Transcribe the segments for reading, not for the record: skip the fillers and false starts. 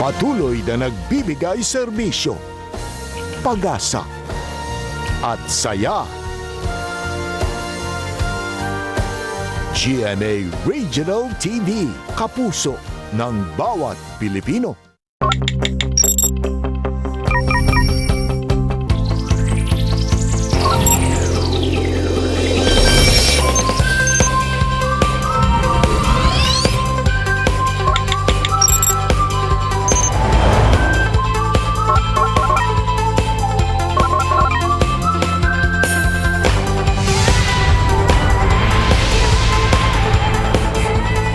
Patuloy na nagbibigay serbisyo, pag-asa at saya. GMA Regional TV, kapuso ng bawat Pilipino.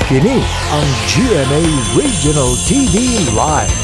Kini ang GMA Regional TV Live.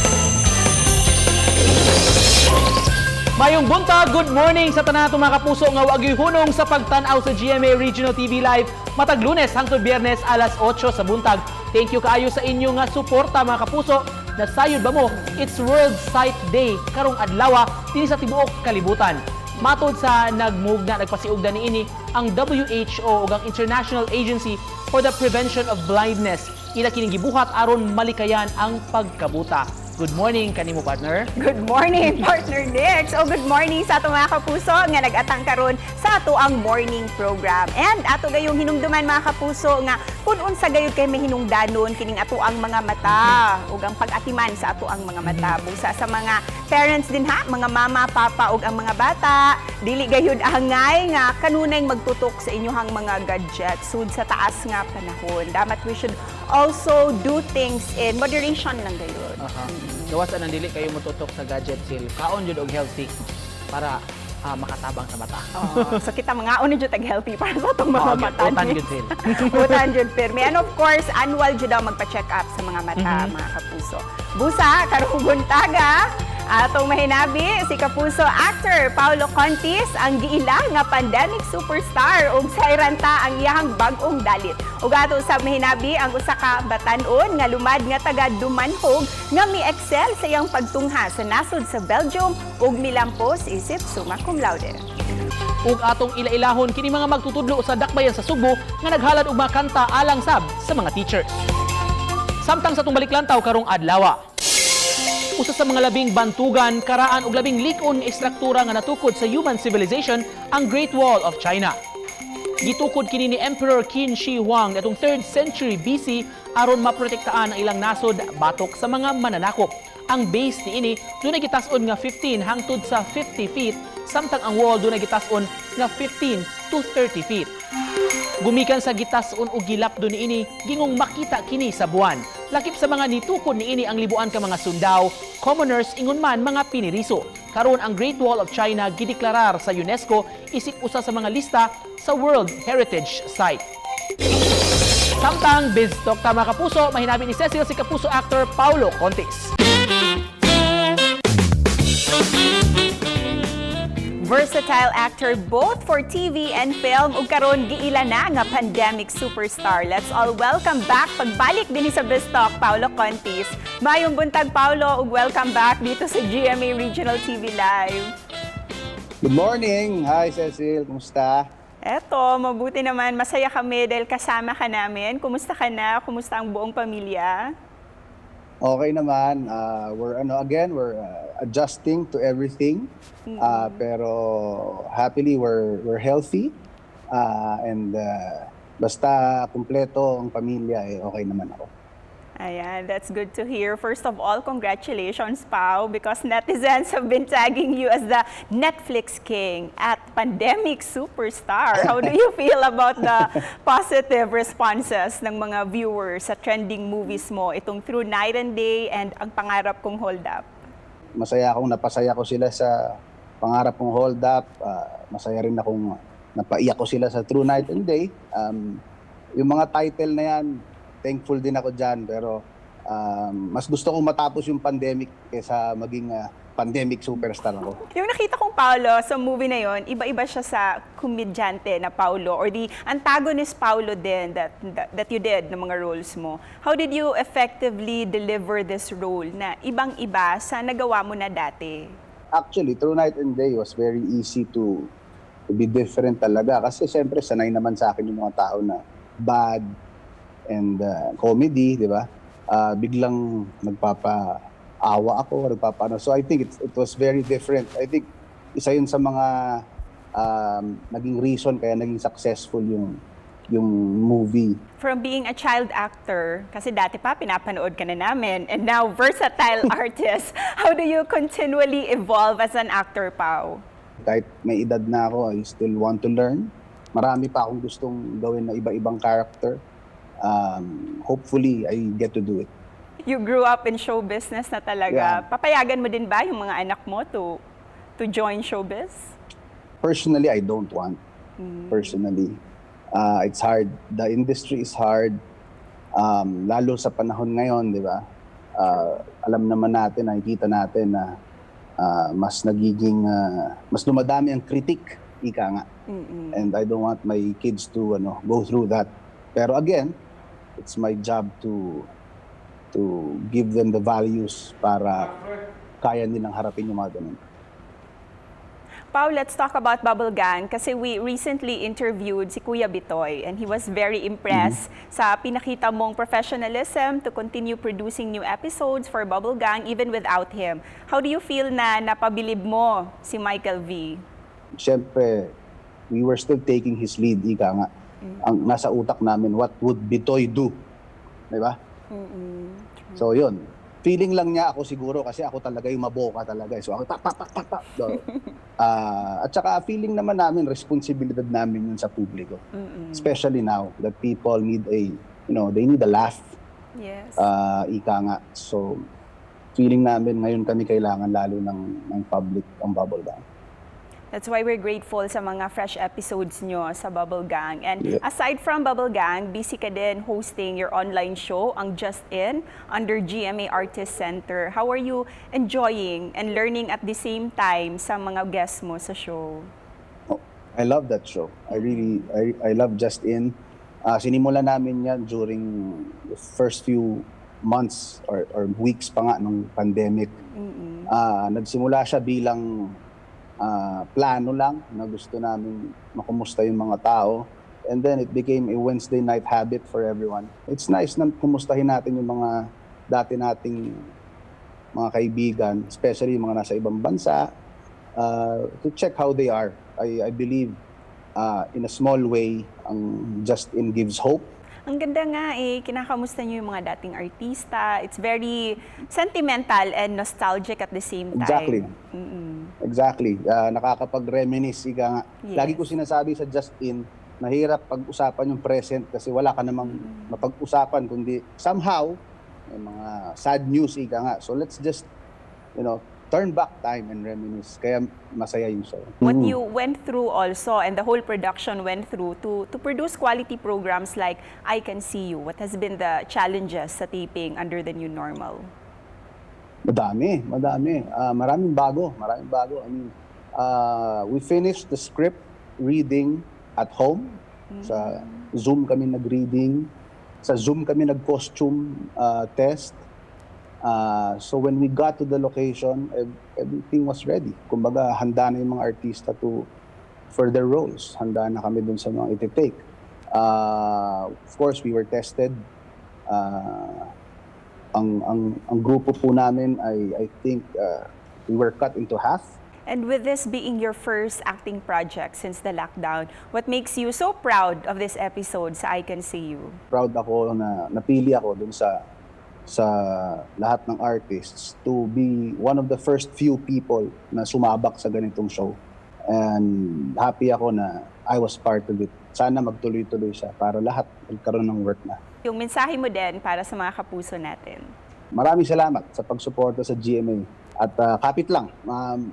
Mayong buntag, good morning sa tanan mga kapuso nga wagi hunong sa pagtan-aw sa GMA Regional TV Live matag Lunes hangtod Biyernes alas 8 sa buntag. Thank you kaayo sa inyo nga suporta mga kapuso. Nasayod ba mo? It's World Sight Day karong adlaw dinhi sa tibuok kalibutan. Matod sa nagpasiugda niini ang WHO ug ang International Agency for the Prevention of Blindness. Ila kining gibuhat aron malikayan ang pagkabuta. Good morning kanimo partner. Good morning, partner Nick. So good morning sa ato mga kapuso nga nag-atang karon sa ato ang morning program. And ato gayong hinumduman mga kapuso nga kun unsa gayud kay mahinungdanon kining ato ang mga mata ug ang pag-atiman sa ato ang mga mata. Busa sa mga parents din ha, mga mama, papa ug ang mga bata, dili gayud angay nga kanunay magtutok sa inyohang mga gadgets sud sa taas nga panahon. Dapat we should also do things in moderation lang gayud. Gawasan ang dili kayo motutok sa gadget sil. Kaon jud og healthy para makatabang sa mata. So kita mga jud tag healthy para sa atong mga mata. Utan jud sil. Utan jud pirmi. And of course, annual jud daw magpa-check up sa mga mata, mga kapuso. Busa karong buntaga, atong mahinabi si kapuso actor Paulo Contis ang giila nga pandemic superstar ug sayranta ang iyang bag-ong dalit. Ug ato sa mahinabi ang usa ka batan-on nga lumad nga taga Dumanhog nga mi-excel sa iyang pagtungha sa nasod sa Belgium ug milampos isip summa cum laude. Ug atong ila-ilahon kini mga magtutudlo sa dakbayan sa Subo nga naghalad og mga kanta alang sab sa mga teachers. Samtang sa tumbalik lantaw karong adlaw. Usa sa mga labing bantugan, karaan ug labing lik-on nga istruktura nga natukod sa human civilization ang Great Wall of China. Gitukod kini ni Emperor Qin Shi Huang atong 3rd century BC aron maprotektaan ang ilang nasod batok sa mga mananakop. Ang base niini dunay gitas-on nga 15 hangtod sa 50 feet, samtang ang wall dunay gitas-on nga 15 to 30 feet. Gumikan sa gitas-on ug gilapdo niini, gingong makita kini sa buwan. Lakip sa mga nitukod niini ang libuan ka mga sundao, commoners ingon man mga piniriso. Karon ang Great Wall of China gideklarar sa UNESCO isip usa sa mga lista sa World Heritage Site. Samtang Biztalk ta mga kapuso, mahinabi ni Cecil si kapuso actor Paulo Contis. Versatile actor both for TV and film ug karon giila na nga pandemic superstar. Let's all welcome back pagbalik dinhi sa Biztalk Paulo Contis. Mayong buntag Paulo ug welcome back dito sa GMA Regional TV Live. Good morning! Hi Cecil, kumusta? Eto, mabuti naman. Masaya kami dahil kasama ka namin. Kumusta ka na? Kumusta ang buong pamilya? Okay naman. We're adjusting to everything. Pero happily we're healthy. And basta kumpleto ang pamilya, okay naman ako. Ayan, that's good to hear. First of all, congratulations, Pao, because netizens have been tagging you as the Netflix king at pandemic superstar. How do you feel about the positive responses ng mga viewers sa trending movies mo, itong Through Night and Day and Ang Pangarap Kong Hold Up? Masaya akong napasaya ko sila sa Pangarap Kong Hold Up. Masaya rin akong napaiyak ko sila sa Through Night and Day. Yung mga title na yan, thankful din ako dyan, pero mas gusto kong matapos yung pandemic kaysa maging pandemic superstar ako. Yung nakita kong Paolo sa movie na yon, iba-iba siya sa komedyante na Paolo or the antagonist Paolo din that you did ng mga roles mo. How did you effectively deliver this role na ibang-iba sa nagawa mo na dati? Actually, Through Night and Day was very easy to be different talaga kasi siyempre sanay naman sa akin yung mga tao na bad and comedy, di ba? Biglang nag-aawa ako, nagpapano. So I think it was very different. I think isa yun sa mga naging reason kaya naging successful yung movie. From being a child actor, kasi dati pa pinapanood ka na namin, and now versatile artist, how do you continually evolve as an actor, Pao? Kahit may edad na ako, I still want to learn. Marami pa akong gustong gawin na iba-ibang character. Hopefully, I get to do it. You grew up in show business na talaga. Yeah. Papayagan mo din ba yung mga anak mo to join showbiz? Personally, I don't want. Personally. It's hard. The industry is hard. Lalo sa panahon ngayon, di ba? Alam naman natin, nakikita natin na mas dumadami ang critic, ika nga. And I don't want my kids to go through that. Pero again, it's my job to give them the values para kaya nilang harapin yung mga ganun. Pao, let's talk about Bubble Gang kasi we recently interviewed si Kuya Bitoy and he was very impressed sa pinakita mong professionalism to continue producing new episodes for Bubble Gang even without him. How do you feel na napabilib mo si Michael V? Siyempre, we were still taking his lead, ika nga. Ang nasa utak namin, what would Bitoy do? Di ba? So yun, feeling lang niya ako siguro kasi ako talaga yung maboka talaga. So ako pa. So, at saka feeling naman namin, responsibilidad namin yun sa publiko. Especially now that people need they need a laugh. Yes. Ika nga. So feeling namin ngayon kami kailangan lalo ng public ang Bubble Gang. That's why we're grateful sa mga fresh episodes nyo sa Bubble Gang. And Yeah. aside from Bubble Gang, busy ka din hosting your online show, ang Just In, under GMA Artist Center. How are you enjoying and learning at the same time sa mga guests mo sa show? Oh, I love that show. I love Just In. Sinimula namin yan during the first few months or weeks pa nga nung pandemic. Nagsimula siya bilang plano lang na gusto namin makumusta yung mga tao. And then it became a Wednesday night habit for everyone. It's nice na kumustahin natin yung mga dati nating mga kaibigan, especially yung mga nasa ibang bansa, to check how they are. I believe in a small way, ang Just In gives hope. Ang ganda nga kinakamusta niyo yung mga dating artista. It's very sentimental and nostalgic at the same time. Exactly. Exactly. Nakakapag-reminisce, ika nga. Yes. Lagi ko sinasabi sa Just In, mahirap pag-usapan yung present kasi wala ka namang mapag-usapan, kundi somehow, may mga sad news, ika nga. So let's just, turn back time and reminisce. Kaya masaya yung show. What you went through also and the whole production went through to produce quality programs like I Can See You. What has been the challenges sa taping under the new normal? Madami. Maraming bago. I mean, we finished the script reading at home. Sa Zoom kami nag-reading. Sa Zoom kami nag-costume test. So when we got to the location, everything was ready. Kumbaga, handa na yung mga artista for their roles. Handa na kami dun sa mga iti-take. Of course, we were tested. Ang grupo po namin, I think we were cut into half. And with this being your first acting project since the lockdown, what makes you so proud of this episode sa I Can See You? Proud ako na napili ako dun sa lahat ng artists to be one of the first few people na sumabak sa ganitong show. And happy ako na I was part of it. Sana magtuloy-tuloy siya para lahat magkaroon ng work na. Yung mensahe mo din para sa mga kapuso natin. Maraming salamat sa pagsuporta sa GMA. At kapit lang,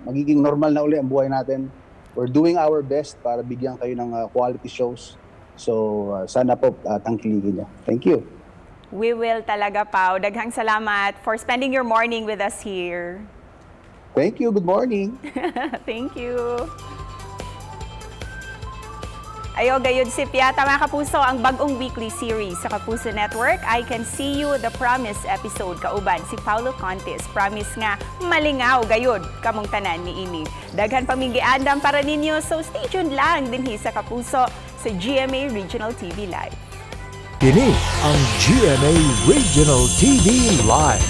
magiging normal na uli ang buhay natin. We're doing our best para bigyan kayo ng quality shows. So sana po tangkilikin niyo. Thank you. We will talaga, Pao. Daghang salamat for spending your morning with us here. Thank you. Good morning. Thank you. Ayo, gayud si Piata, mga kapuso, ang bagong weekly series sa Kapuso Network, I Can See You, The Promise episode. Kauban si Paulo Contis. Promise nga, malingaw, gayud, kamong tanan ni ini. Daghan paminggiandam para ninyo, so stay tuned lang dinhi sa Kapuso sa GMA Regional TV Live. Kini ang GMA Regional TV Live.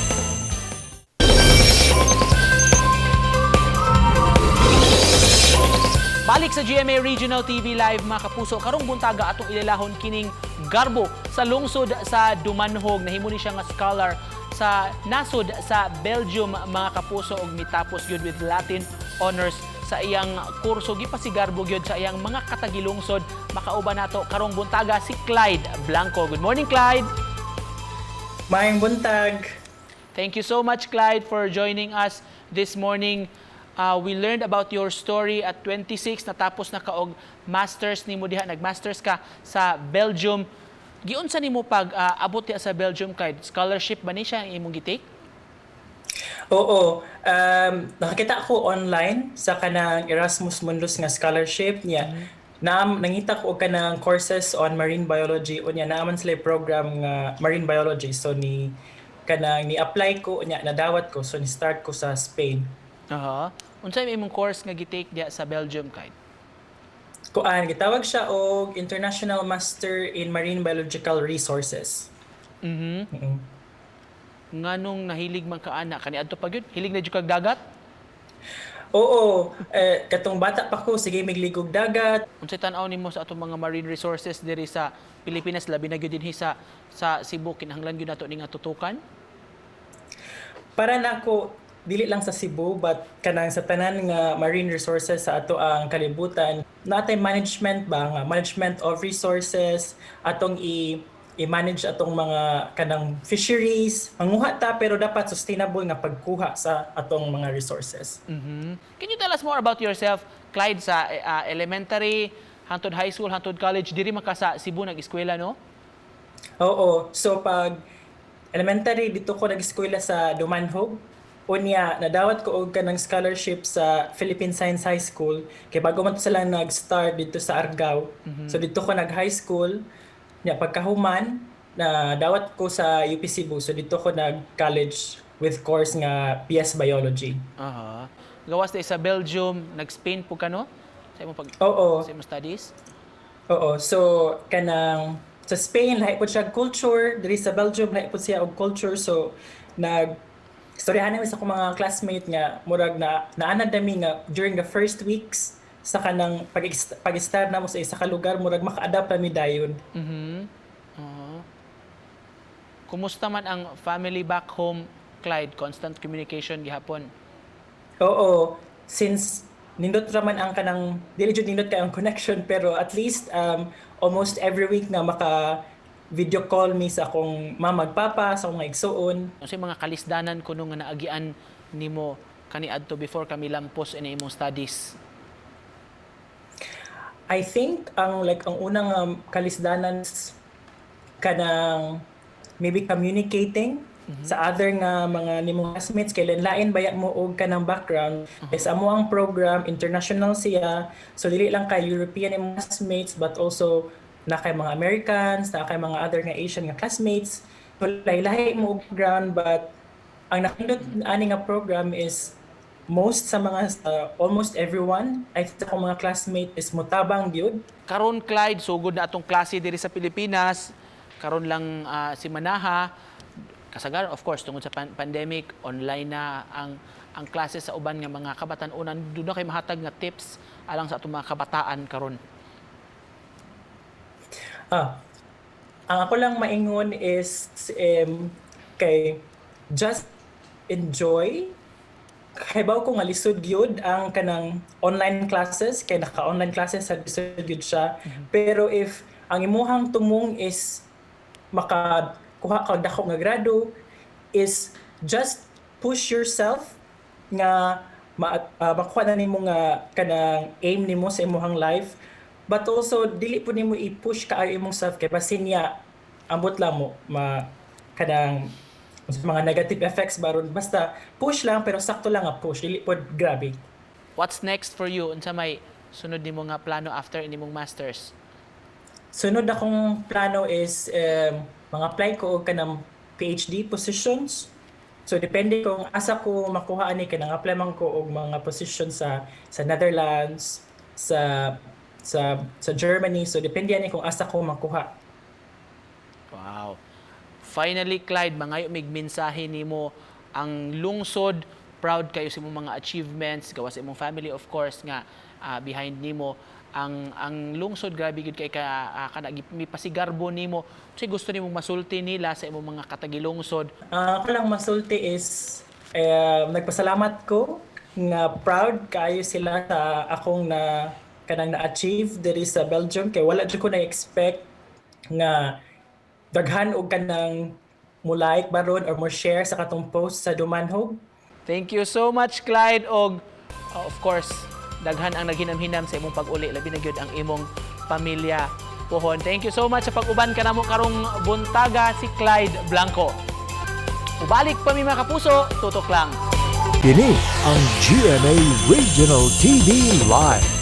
Balik sa GMA Regional TV Live mga kapuso, karong buntaga atong ililahon kining garbo sa lungsod sa Dumanhog. Nahimo ni siya nga scholar sa nasod sa Belgium mga kapuso ug mitapos gyud with Latin honors sa iyang kurso. Gipasigarbo gyud sa iyang mga katagilungsod. Makauban nato karong buntaga si Clyde Blanco. Good morning, Clyde. Maayong buntag. Thank you so much, Clyde, for joining us this morning. We learned about your story at 26, natapos na kaog masters ni mo diha, nagmasters ka sa Belgium. Giunsa nimo pag abot diha sa Belgium, Clyde? Scholarship ba ni siya ang imong gitake? Oo, nakakita ako online sa kanang Erasmus Mundus nga scholarship niya. Nangita ko og kanang courses on marine biology unya naaman sila program nga marine biology, so ni-apply ko unya nadawat ko, so ni-start ko sa Spain. Unsa imong course nga gitake diha sa Belgium, Clyde? Gitawag siya og International Master in Marine Biological Resources. Nganong nahilig man ka ana kaniadto pa gyud? Hilig na jud kag dagat? Oo, katong bata pa ko sige migligog dagat. Unsay tan-aw nimo sa atong mga marine resources diri sa Pilipinas, labi na gyud dinhi sa Cebu, kinahanglan gyud nato ning tutukan? Para nako dili lang sa Cebu but kanang sa tanan nga marine resources sa ato ang kalibutan, natay management ba nga management of resources atong i-manage atong mga kanang fisheries, manguha ta pero dapat sustainable nga pagkuha sa atong mga resources. Can you tell us more about yourself, Clyde, sa elementary, hangtod high school, hangtod college, diri man ka sa Cebu nag-eskwela, no? Oo, so pag elementary dito ko nag-eskwela sa Dumanhog. Unya, nadawat ko og kanang scholarship sa Philippine Science High School. Kay bago man to sila nag-start dito sa Argao. So dito ko nag-high school. Nya pagkahuman, nadawat ko sa UP Cebu. So dito ko nag-college with course nga PS Biology. Gawas sa Belgium, nag-Spain po ka, no? Sa imong Oo. sa imong studies? Oo. So kanang sa Spain lahi po siya culture, diri sa Belgium lahi po siya og culture. So istoryahan namin sa akong mga classmate nga murag naanad nami nga during the first weeks sa kanang pag-start na mo sa isa ka lugar, murag maka-adapt kami dayon. Kumusta man ang family back home, Clyde? Constant communication gihapon? Oo, since nindot raman ang kanang dili jud nindot kay ang connection, pero at least almost every week na maka video call me sa akong mama ug papa, sa akong igsuon. Kasi mga kalisdanan kuno nga naagian nimo kaniadto before kami lampos ini imong studies? I think ang unang kalisdanan kanang maybe communicating sa other nga mga nimong classmates, kay lain baya mo og kanang background. Is amo ang program international siya, so dili lang kay European imong classmates but also na kay mga Americans, na kay mga other nga Asian nga classmates. So lahi mo og background, but ang nakindot ani nga program is most sa mga almost everyone, I think akong mga classmate is mutabang gyud. Karon, Clyde, sugod na atong klase diri sa Pilipinas. Karon lang si Manaha. Kasagaran, of course, tungod sa pandemic, online na ang klase sa uban nga mga kabatan-unan. Doon na kay mahatag nga tips alang sa atong mga kabataan karon. Ang ako lang maingon is kay just enjoy. Kay baw ko nga lisod gyud ang kanang online classes, kay naka-online classes sa lisod gyud siya. Pero if ang imuhang tumong is makakuha ka dako nga grado, is just push yourself nga makuha na nimo nga kanang aim nimo sa imuhang life. But also dili po nimo i-push kaayo imong self, kay basin niya ambot lang mo kanang mga negative effects baron, basta push lang pero sakto lang nga push, dili po grabe. What's next for you? Unsa may sunod nimo nga plano after inimong masters? Sunod akong plano is mga apply ko og kanang PhD positions. So depende kung asa ko makuha ani, kanang apply man ko og mga positions sa Netherlands, sa Germany. So depende ani kung asa ko makuha. Wow. Finally, Clyde, mangayo mig mensahe nimo ang lungsod proud kayo sa imong mga achievements gawa sa imong family of course nga behind nimo ang lungsod grabe gid kay may pasigarbo nimo kasi gusto nimong masulti nila sa imong mga katagilungsod. Ako lang masulti is nagpasalamat ko nga proud kayo sila sa akong kanang na-achieve diri sa Belgium kay wala jud ko na-expect nga daghan og kanang mo like baron or mo share sa katong post sa Dumanhog. Thank you so much Clyde og of course daghan ang naghinam-hinam sa imong pag-uli labi na gyud ang imong pamilya pohon. Thank you so much sa pag-uban kanamo karong buntaga si Clyde Blanco. Ubalik pa mi mga kapuso, tutok lang. Kini ang GMA Regional TV Live.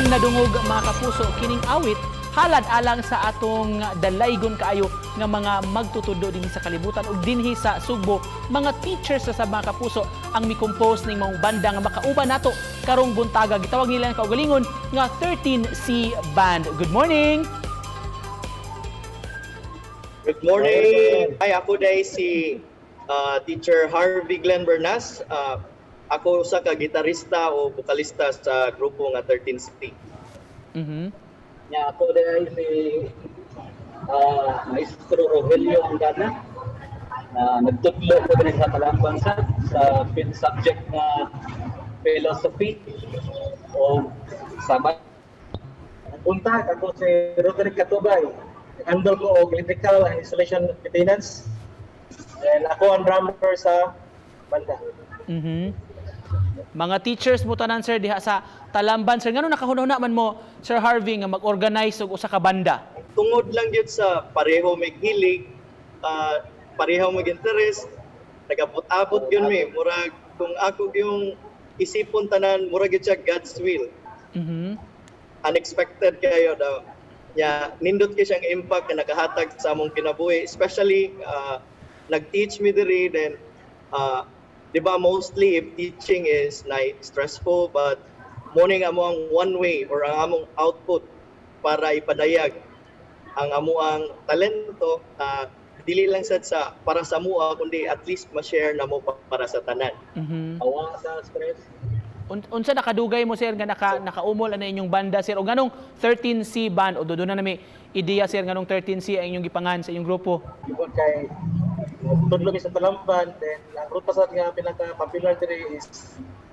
Nadungog mga kapuso kining awit halad alang sa atong dalaygon kaayo nga mga magtutudlo dinhi sa kalibutan ug dinhi sa Sugbo mga teachers sa mga kapuso ang mi-compose ning mga banda nga makauban nato karong buntaga gitawag nila ang kaugalingon nga 13C Band. Good morning. Good morning. Hi, ako day si Teacher Harvey Glenn Bernas. Ako sa gitarista o vokalista sa grupo nga 13C. Ya, ako dahil si Maestro Rogelio Angana na nagtutlo ko din sa Talamban sa subject na philosophy o sama. Punta ako si Roderick Catubay. Handle ko og electrical and installation maintenance. And ako ang drummer sa banda. Mga teachers mo tanan sir diha sa Talamban sir ngano nakahuna man mo Sir Harvey nga mag-organize og usa ka banda? Tungod lang yun sa pareho may hilig, pareho may interest, nagabot-abot yun mi. Murag kung ako yung isipon tanan, murag yun siya God's will. Unexpected kayo daw. Nindot kayo siyang impact na nakahatag sa among kinabuhi. Especially, nag-teach me diri, then di ba mostly if teaching is like stressful but morning amo ang one way or ang among output para ipadayag ang amuang talento dili lang sad sa para sa mua kundi at least ma-share na mo para sa tanan. Awa sa stress. Unsa nakadugay mo sir nga nakaumol ana inyong banda sir o ganong 13C Band o doon na nami ideya sir nganong 13C ang inyong gipangan sa inyong grupo? Ibon kay tudlo mi sa Talamban, then ang ruta sa nga pinaka-popular diri is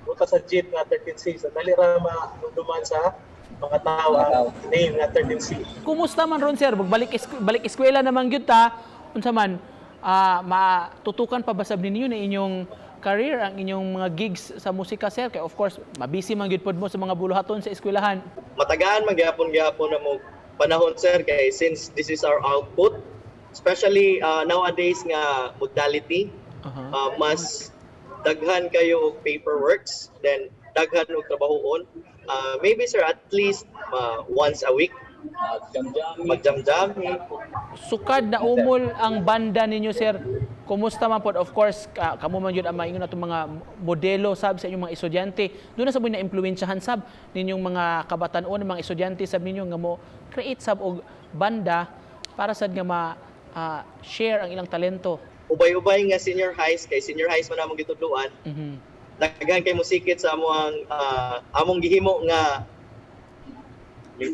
ruta sa jeep nga 13C. So dali ra maduman sa mga tao ang name nga 13C. Kumusta man ron sir? Balik eskwela naman gyud ta. Unsa man matutukan pa basab ninyo na inyong career ang inyong mga gigs sa musika sir kay of course mabisi man gyud pod mo sa mga buluhaton sa eskwelahan. Matagaan man gyapon na mo panahon sir kay since this is our output, especially nowadays nga modality, mas daghan kayo og paperworks, then daghan og trabahoon. Maybe sir at least once a week magjam-jam. Sukad na umol ang banda ninyo sir. Kumusta man pod of course kamo man gyud ang maingon atong mga modelo sab sa inyong mga estudyante. Doon na sa na impluwensyahan sab ninyong mga kabatan-on mga estudyante sab ninyo nga mo create sab og banda para sad nga share ang ilang talento. Ubay-ubay nga senior highs kay senior highs man among gitudloan. Daghan kay musikit sa among gihimo nga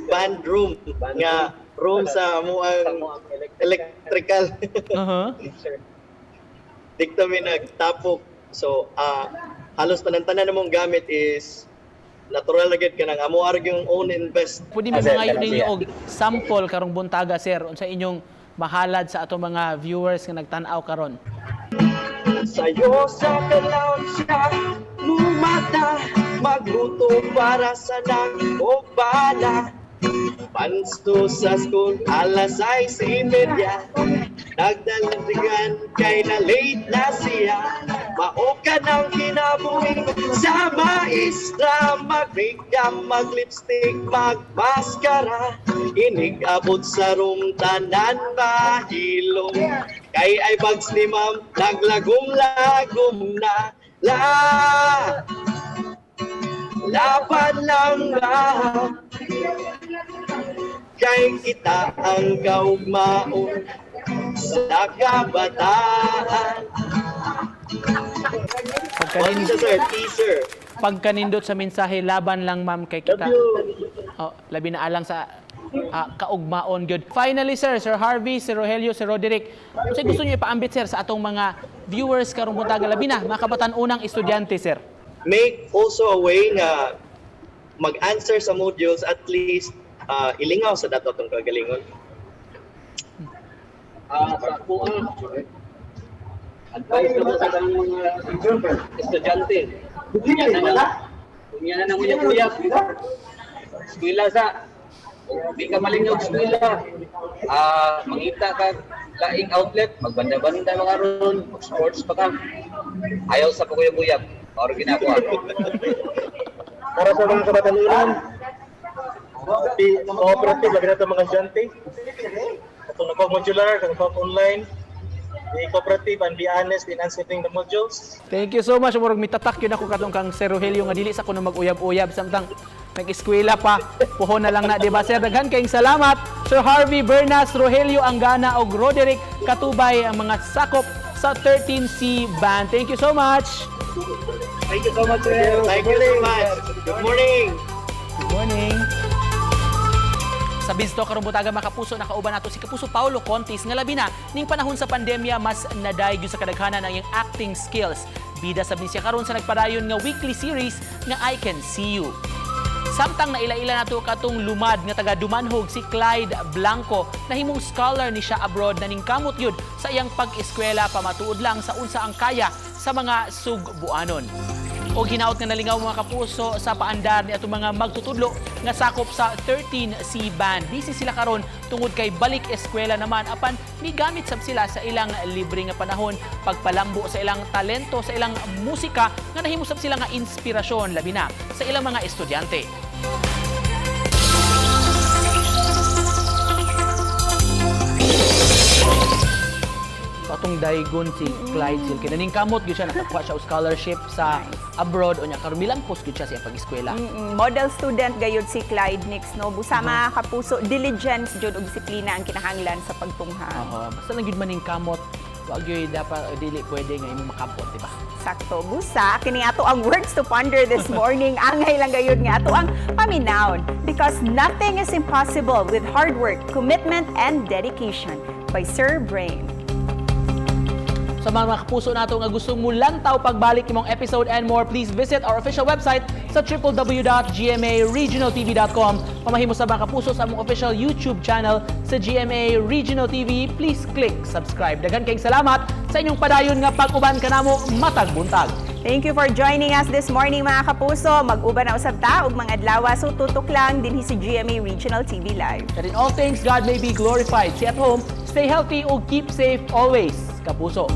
band room nga room sa among electrical. Dikto mi nagtapok. So halos tanan-tanan namong gamit is natural na gid kanang amo arg yung own invest. Pwede may mga ninyo og sample karong buntaga sir unsa inyong mahalad sa atong mga viewers nga nagtan-aw karon. Sa'yo sa kalawang siya lumata, magluto para sa nang o bala. Pansto sa school, alas 6:30. Nagdalandigan kay na late na siya. Maoka ng kinabuhi sa maestra. Mag-makeup, mag-lipstick, mag-maskara. Inig-abot sa room, tanan mahilong. Kay ay bags ni ma'am, naglagom-lagom na. Laban lang ba? Kay kita ang kaugmaon sa kabataan. What's the teaser? Pagkanindot sa mensahe laban lang ma'am kay kita. Oh, labi na alang sa kaugmaon gyud. Finally sir, Sir Harvey, Sir Rogelio, Sir Roderick, unsa gusto niyo ipaambit sir sa atong mga viewers karong buntaga labi na mga kabatan-unang estudyante sir? Make also a way nga mag-answer sa modules at least ilingaw sa dato tong kagalingon. Sa ako advice ko sa mga estudyante. Kunya na nang uyab-uyab. Eskwela sa di ka malingog eskwela. Mangita ka laing outlet, magbanda-banda mga ron, mag-sports pa ka. Ayaw sa paguyab-uyab. Or ginagawa. Para sa mga kabatanunan, cooperative, labi na ito mga estudyante. Itong nagpag-modular, nagpag-online, be cooperative and be honest in answering the modules. Thank you so much. Murag mitatak yun ako katong kang Sir Rogelio nga dili sa kuno mag-uyab-uyab samtang nag-eskwela pa. Puhon na lang na, di ba sir? Daghan kayong salamat. Sir Harvey, Bernas, Rogelio Angana o Roderick Katubay ang mga sakop sa 13C Band. Thank you so much. Thank you so much, sir. Thank you so much. Good morning. Good morning. Sa Biztalk karong butaga mga kapuso, nakauban nato si Kapuso Paulo Contis nga labi na ning panahon sa pandemya mas naday gyud sa kadaghanan ang iyang acting skills. Bida sa siya karon sa nagpadayon nga weekly series nga I Can See You. Samtang naila-ila nato katong lumad nga taga Dumanhog si Clyde Blanco na himong scholar ni siya abroad na ningkamot yun sa iyang pag-eskwela pamatuod lang sa unsa ang kaya sa mga sugbuanon. O ginaot nga nalingaw mga kapuso sa paandar ni atong mga magtutudlo nga sakop sa 13C Band. Busy sila karon tungod kay balik eskwela naman apan migamit sab sila sa ilang libre nga panahon pagpalambo sa ilang talento sa ilang musika nga nahimo sab sila nga inspirasyon labi na sa ilang mga estudyante. Atong daygon si Clyde Silke. Naning kamot gyud siya nakakuha siya og scholarship sa abroad o nya karon milampos gyud siya sa iyang pag-eskwela. Model student gayud si Clyde Nix no. Busa mga kapuso, diligence jud og disiplina ang kinahanglan sa pagtungha. Basta lang gyud maning kamot, wa gyud dapat dili pwede nga imong makampot, di ba? Sakto, busa. Kini ato ang words to ponder this morning. Angay lang gayud nga ato ang paminawon. Because nothing is impossible with hard work, commitment, and dedication. By Sir Brain. Sa mga kapuso nato nga gusto mo lantaw pagbalik imong episode and more, please visit our official website sa www.gmaregionaltv.com. Pamahimo sa mga kapuso sa among official YouTube channel sa GMA Regional TV. Please click subscribe. Daghan kayong salamat sa inyong padayon nga pag-uban kanamo matag buntag. Thank you for joining us this morning mga kapuso. Mag-uban na usab ta og mga adlaw so tutok lang dinhi sa GMA Regional TV Live. That in all things God may be glorified. Stay at home, stay healthy, o keep safe always. Kapuso.